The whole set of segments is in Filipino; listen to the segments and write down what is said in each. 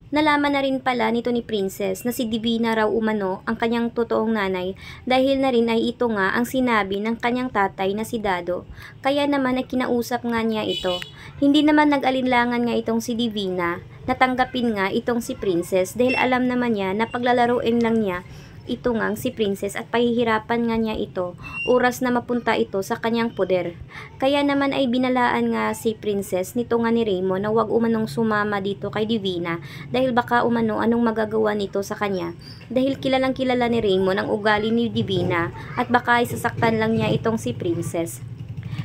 Nalaman na rin pala nito ni Princess na si Divina raw umano ang kanyang totoong nanay dahil na rin ay ito nga ang sinabi ng kanyang tatay na si Dado. Kaya naman ay kinausap nga niya ito. Hindi naman nag-alinlangan nga itong si Divina na tanggapin nga itong si Princess dahil alam naman niya na paglalaruin lang niya ito ngang si Princess at pahihirapan nga niya ito oras na mapunta ito sa kanyang poder. Kaya naman ay binalaan nga si Princess nito nga ni Raymond na wag umanong sumama dito kay Divina dahil baka umano anong magagawa nito sa kanya. Dahil kilalang kilala ni Raymond ang ugali ni Divina at baka ay sasaktan lang niya itong si Princess.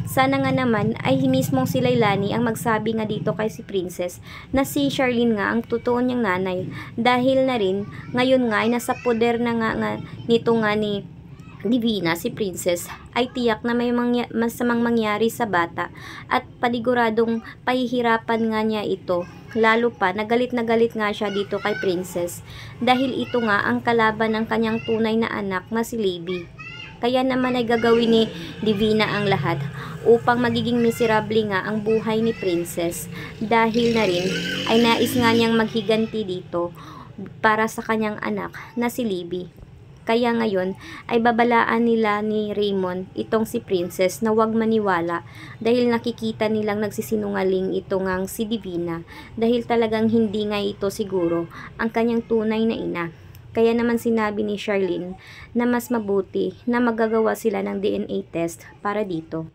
Sana nga naman ay mismong si Lailani ang magsabi nga dito kay si Princess na si Charlene nga ang totoo niyang nanay dahil na rin ngayon nga ay nasa poder na nga nito nga ni Divina si Princess ay tiyak na may masamang mangyari sa bata at paniguradong pahihirapan nga niya ito. Lalo pa na galit nga siya dito kay Princess dahil ito nga ang kalaban ng kanyang tunay na anak na si Libby. Kaya naman ay gagawin ni Divina ang lahat upang magiging miserable nga ang buhay ni Princess dahil na rin ay nais nga niyang maghiganti dito para sa kanyang anak na si Libby. Kaya ngayon ay babalaan nila ni Raymond itong si Princess na huwag maniwala dahil nakikita nilang nagsisinungaling ito ngang si Divina dahil talagang hindi nga ito siguro ang kanyang tunay na ina. Kaya naman sinabi ni Charlene na mas mabuti na magagawa sila ng DNA test para dito.